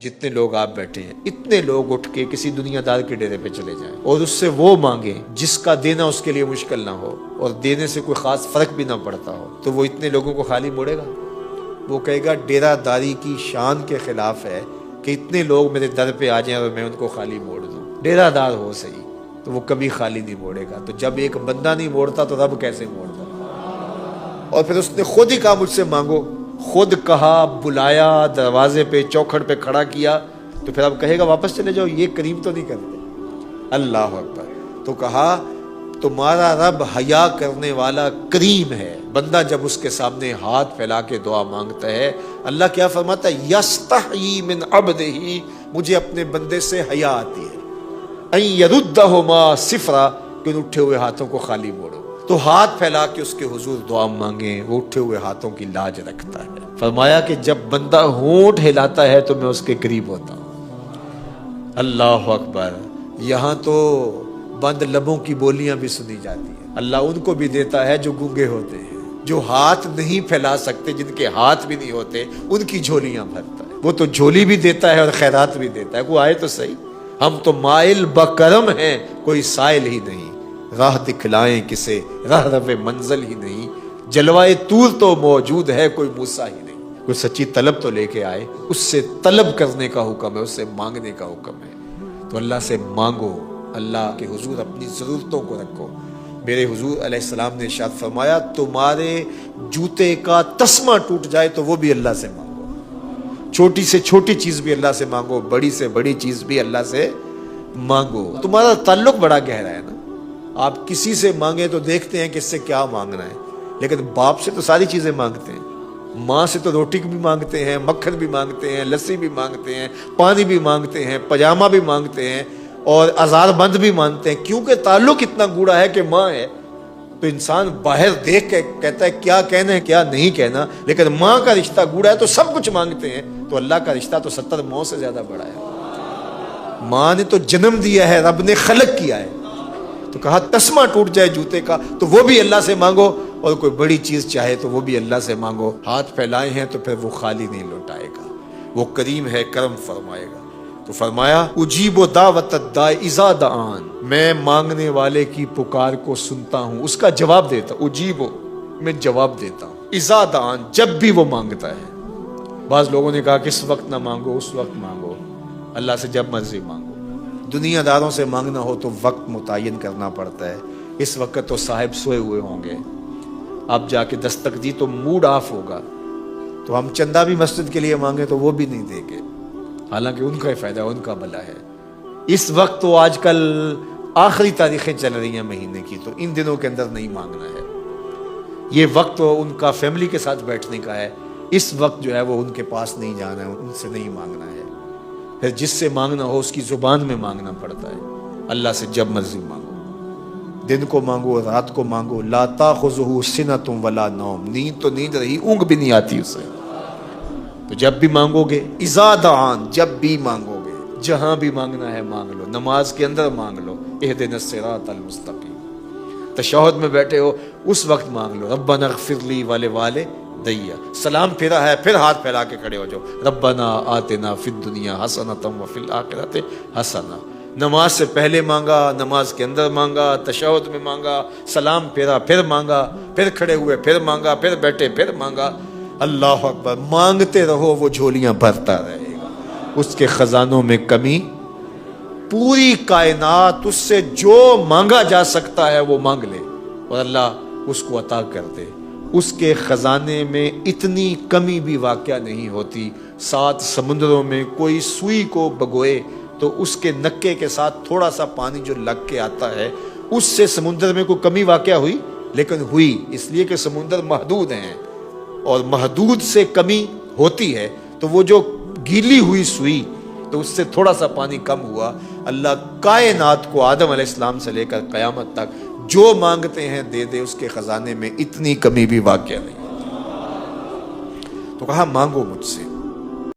جتنے لوگ آپ بیٹھے ہیں اتنے لوگ اٹھ کے کسی دنیا دار کے ڈیرے پہ چلے جائیں اور اس سے وہ مانگیں جس کا دینا اس کے لیے مشکل نہ ہو اور دینے سے کوئی خاص فرق بھی نہ پڑتا ہو، تو وہ اتنے لوگوں کو خالی موڑے گا؟ وہ کہے گا ڈیرہ داری کی شان کے خلاف ہے کہ اتنے لوگ میرے در پہ آ جائیں اور میں ان کو خالی موڑ دوں۔ ڈیرہ دار ہو صحیح تو وہ کبھی خالی نہیں موڑے گا۔ تو جب ایک بندہ نہیں موڑتا تو رب کیسے موڑتا؟ اور پھر اس نے خود ہی کہا مجھ سے مانگو، خود کہا، بلایا، دروازے پہ چوکھٹ پہ کھڑا کیا، تو پھر اب کہے گا واپس چلے جاؤ، یہ کریم تو نہیں کرتے۔ اللہ اکبر۔ تو کہا تمہارا رب حیا کرنے والا کریم ہے۔ بندہ جب اس کے سامنے ہاتھ پھیلا کے دعا مانگتا ہے، اللہ کیا فرماتا ہے؟ یستحیی من عبدہ، مجھے اپنے بندے سے حیا آتی ہے، ان یردہما صفرا، کہ ان اٹھے ہوئے ہاتھوں کو خالی موڑو۔ تو ہاتھ پھیلا کے اس کے حضور دعا مانگیں، وہ اٹھے ہوئے ہاتھوں کی لاج رکھتا ہے۔ فرمایا کہ جب بندہ ہونٹ ہلاتا ہے تو میں اس کے قریب ہوتا ہوں۔ اللہ اکبر۔ یہاں تو بند لبوں کی بولیاں بھی سنی جاتی ہیں۔ اللہ ان کو بھی دیتا ہے جو گونگے ہوتے ہیں، جو ہاتھ نہیں پھیلا سکتے، جن کے ہاتھ بھی نہیں ہوتے، ان کی جھولیاں بھرتا ہے۔ وہ تو جھولی بھی دیتا ہے اور خیرات بھی دیتا ہے۔ کوئی آئے تو صحیح، ہم تو مائل بکرم ہیں، کوئی سائل ہی نہیں، راہ دکھلائیں کسے، راہ رو منزل ہی نہیں، جلوائے طور تو موجود ہے، کوئی موسیٰ ہی نہیں۔ کوئی سچی طلب تو لے کے آئے، اس سے طلب کرنے کا حکم ہے، اس سے مانگنے کا حکم ہے۔ تو اللہ سے مانگو، اللہ کے حضور اپنی ضرورتوں کو رکھو۔ میرے حضور علیہ السلام نے ارشاد فرمایا تمہارے جوتے کا تسمہ ٹوٹ جائے تو وہ بھی اللہ سے مانگو، چھوٹی سے چھوٹی چیز بھی اللہ سے مانگو، بڑی سے بڑی چیز بھی اللہ سے مانگو۔ تمہارا تعلق بڑا گہرا ہے نا، آپ کسی سے مانگیں تو دیکھتے ہیں کہ اس سے کیا مانگنا ہے، لیکن باپ سے تو ساری چیزیں مانگتے ہیں، ماں سے تو روٹی بھی مانگتے ہیں، مکھن بھی مانگتے ہیں، لسی بھی مانگتے ہیں، پانی بھی مانگتے ہیں، پاجامہ بھی مانگتے ہیں، اور آزار بند بھی مانتے ہیں، کیونکہ تعلق اتنا گوڑا ہے کہ ماں ہے۔ تو انسان باہر دیکھ کے کہتا ہے کیا کہنا ہے کیا نہیں کہنا، لیکن ماں کا رشتہ گوڑا ہے تو سب کچھ مانگتے ہیں۔ تو اللہ کا رشتہ تو 70 ماؤں سے زیادہ بڑا ہے۔ ماں نے تو جنم دیا ہے، رب نے خلق کیا ہے، تو کہا تسمہ ٹوٹ جائے جوتے کا تو وہ بھی اللہ سے مانگو، اور کوئی بڑی چیز چاہے تو وہ بھی اللہ سے مانگو۔ ہاتھ پھیلائے ہیں تو پھر وہ خالی نہیں لوٹائے گا، وہ کریم ہے، کرم فرمائے گا۔ تو فرمایا اجیب دعوت الداع اذا دعان، میں مانگنے والے کی پکار کو سنتا ہوں، اس کا جواب دیتا ہوں۔ اجیب، میں جواب دیتا ہوں، اذا دعان، جب بھی وہ مانگتا ہے۔ بعض لوگوں نے کہا کہ اس وقت نہ مانگو، اس وقت مانگو۔ اللہ سے جب مرضی مانگو۔ دنیا داروں سے مانگنا ہو تو وقت متعین کرنا پڑتا ہے۔ اس وقت تو صاحب سوئے ہوئے ہوں گے، اب جا کے دستک دی تو موڈ آف ہوگا، تو ہم چندہ بھی مسجد کے لیے مانگے تو وہ بھی نہیں دیں گے، حالانکہ ان کا ہی فائدہ، ان کا بھلا ہے۔ اس وقت تو آج کل آخری تاریخیں چل رہی ہیں مہینے کی، تو ان دنوں کے اندر نہیں مانگنا ہے۔ یہ وقت تو ان کا فیملی کے ساتھ بیٹھنے کا ہے، اس وقت جو ہے وہ ان کے پاس نہیں جانا ہے، ان سے نہیں مانگنا ہے۔ پھر جس سے مانگنا ہو اس کی زبان میں مانگنا پڑتا ہے۔ اللہ سے جب مرضی مانگو، دن کو مانگو، رات کو مانگو۔ لا تاخذہ سنۃ ولا نوم، نیند تو نیند رہی، اونگ بھی نہیں آتی اسے۔ تو جب بھی مانگو گے، اذا دعان، جب بھی مانگو گے، جہاں بھی مانگنا ہے مانگ لو، نماز کے اندر مانگ لو، اہدنا الصراط المستقیم، تشہد میں بیٹھے ہو اس وقت مانگ لو، ربنا اغفر لی ولوالدی، سلام پھیرا ہے پھر ہاتھ پھیلا کے کھڑے ہو جاؤ، ربنا آتنا فی الدنیا حسنۃ وفی الآخرۃ حسنہ۔ نماز سے پہلے مانگا، نماز کے اندر مانگا، تشہد میں مانگا، سلام پھیرا پھر مانگا، پھر کھڑے ہوئے پھر مانگا، پھر بیٹھے پھر مانگا۔ اللہ اکبر۔ مانگتے رہو، وہ جھولیاں بھرتا رہے گا، اس کے خزانوں میں کمی۔ پوری کائنات اس سے جو مانگا جا سکتا ہے وہ مانگ لے اور اللہ اس کو عطا کر دے۔ اس کے خزانے میں اتنی کمی بھی واقع نہیں ہوتی۔ 7 سمندروں میں کوئی سوئی کو بگوئے تو اس کے نکے کے ساتھ تھوڑا سا پانی جو لگ کے آتا ہے، اس سے سمندر میں کوئی کمی واقع ہوئی؟ لیکن ہوئی، اس لیے کہ سمندر محدود ہیں، اور محدود سے کمی ہوتی ہے، تو وہ جو گیلی ہوئی سوئی تو اس سے تھوڑا سا پانی کم ہوا۔ اللہ کائنات کو آدم علیہ السلام سے لے کر قیامت تک جو مانگتے ہیں دے دے، اس کے خزانے میں اتنی کمی بھی واقع نہیں۔ تو کہا مانگو مجھ سے۔